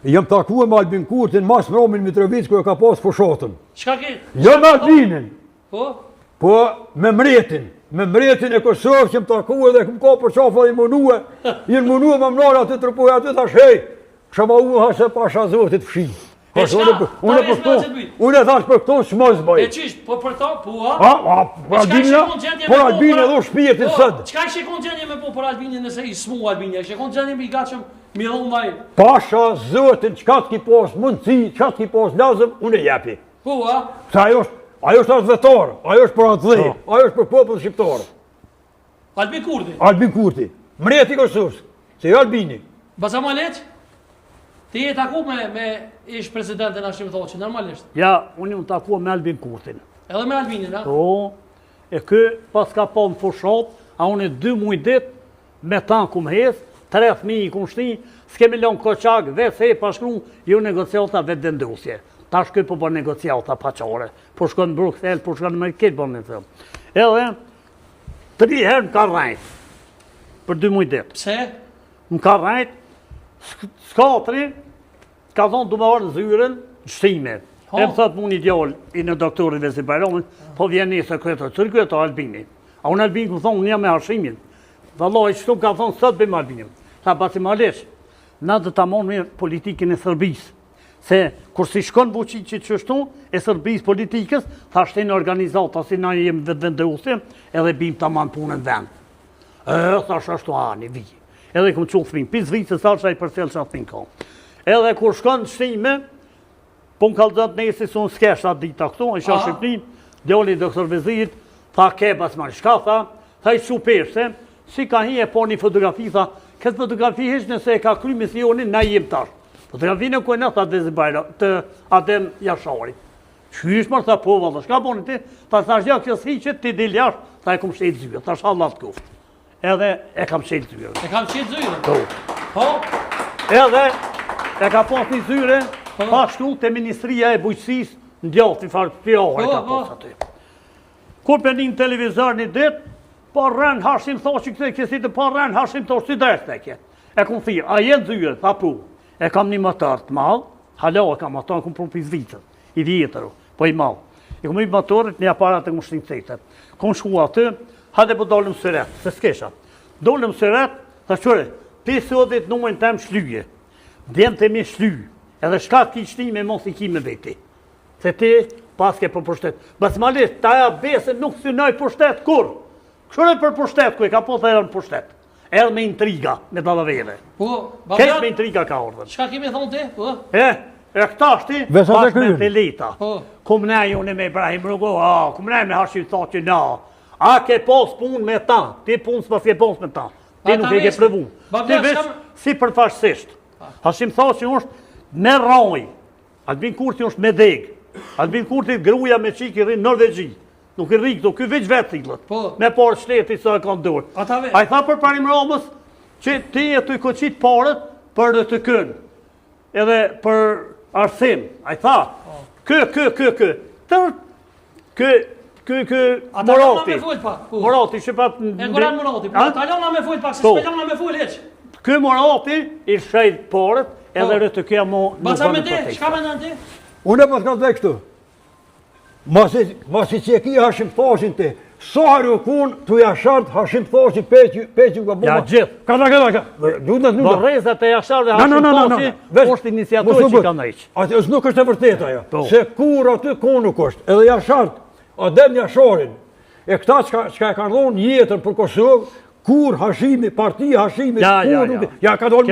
Jam takuar me Albin Kurtin, mas Romin Mitrovic, ku e ka pas fushatën. Çka ke? Jo me Albinin. Po? Po me Mretin. Me Mretin e Kosovës që më takuar dhe këm ka për qafa i munue. I munue më mnara aty trupoj aty thash hej. Kësha ma unë hashe pasha zotit fshi. Unë e thash për këto s'mos bëj. E qisht, po për ta, po ha? Por Albini edhe shpirtin sëd. Qka ishe konë gjendje me po për Albini nëse i smu Albini? Ishe konë gjendje me i gatshëm mi dhonë vaj? Pasha zotin, qka t'ki pas mundësi, qka t'ki pas lazëm, unë e jepi. Po ha? Se ajo është atë vetarë, ajo është për atë dhe, ajo është për popull shqiptarë. Albin Kurti? Albin Kurti. Mreti Kosovës, se jo Albini. Baza ma leq? Ti e taku me ish presidentin Hashim Thaçi, normalisht? Ja, unë jam taku me Albin Kurtin. Edhe me Albinin, a? Po, e kë pas ka pa në fushat, a unë 2 muaj dit, me tanë kum hes, 3 fëmijë i kum shti, s'kemi lënë koqak, vetë se e pashkru, ju negociata vetë vendosje. Tash këtë po bërë negociata paqare, po shkon në Bruxelles, po shkon në Merket, po në thëmë. Edhe, 3 herë më ka rajt, për 2 muaj dit. Pse? Më ka rajt, s'katri, ka thonë du me orë në zyren, në shtime. E më thëtë mu një djallë i në doktorit Vesi Bajramin, po vjen një sekretar, cërë kjo e ta Albini. A unë Albini ku thonë, unë jam me Hashimin. Dhe Allah i qëtu ka thonë, sot bëjmë Albinim. Tha basi malesh, na dhe ta monë me politikin e Sërbis. Se, kur si shkon buqi që qështu, e Sërbis politikës, tha shtenë organizata, si na jem vetë vendosim, edhe bim të manë punën vend. Tha shashtu një vijë. Edhe këmë qullë thmin, pis vijë se sa që a i përcel që atë ka. Edhe kur shkon shtime, po më kalëzat nëjë si sunë s'kesh atë dita këtu, a isha Shqipnin, djoli doktor Vezir, tha ke bas marë shka, tha i qupeshte, si ka hi e po një fotografi, tha, këtë fotografi hish nëse e ka kry misionin, na jem tash. Fotografinë e kujna, tha Vesi Bajra, të Adem Jashari. Qysh marë, tha po, valla, shka boni ti? Tha thash ja kësë hiqet, ti dil jash, tha e kum shtetë zyre, tha shallat kuft. Edhe e kam qelë zyre. E kam qelë zyre? Po. Po? Edhe e ka pas një zyre, pa shkru të Ministria e Bujqësis në djatë i farë pjohë e ka pas aty. Kur për një televizor një dit, pa rren Hashim Thaçi këtë kësit e pa rren Hashim Thaçi si dresë të kje. E kom thirë, a jenë zyre, tha pu, e kam një motor të malë, hala e kam ato, kom prunë pizë vitën, i vjetëru, po i malë. I kom i motorit, një aparat e kom shtinë cete. Kom shku aty, hade po dollëm sëret, se s'kesha. Dollëm sëret, tha qëre, 50 numën tem shlyje, djemë të mi shlyje, edhe shka ki shti me mos i ki me veti. Se ti, paske për pushtet. Bas malisht, ta ja besën nuk synoj pushtet, kur? Këshore për pushtet, ku e ka po thërën pushtet. Edhe me intriga, me dalavere. Kesh me intriga ka ordën. Shka kemi thonë ti? E këta shti, pas me Teleta. Kum ne jone me Ibrahim Rugo, kum ne me Hashim Thaçi, a ke pos pun me ta, ti pun s'pas ke pos me ta. Ti nuk e ke prëvu. Ti vesh si përfaqësisht. Hashim Thaçi është me raj. Albin Kurti është me deg. Albin Kurti gruja me qik i rrinë Norvegji. Nuk i rri këtu, këj veç vetë thiklet. Me parë shleti sa e kanë dorë. A i tha për Parim Ramës që ti e të i koqit parët për dhe të kënë. Edhe për arsim. A i tha, Morati. Morati, që pa... E Goran Morati, ta lona me full pak, se s'pelona me full heq. Kë Morati i shajt parët, edhe rëtë kja mo... Baca me ti, shka me në ti? Unë e pas ka të dhe kështu. Masi që e ki Hashim Thaçin ti, sahari u kun, të jashartë Hashim Thaçi peqin nga bomba. Ja gjithë. Ka. Borrezat e Jashar dhe Hashim Thaçi është iniciatorë që ka nëjqë. Ati nuk është e vërtet ajo. Se kur aty konuk është, edhe jashartë, Adem Jasharin, e këta që e kanë dhonë jetën për Kosovë, kur Hashimi, partia Hashimi, ja ka dhonë...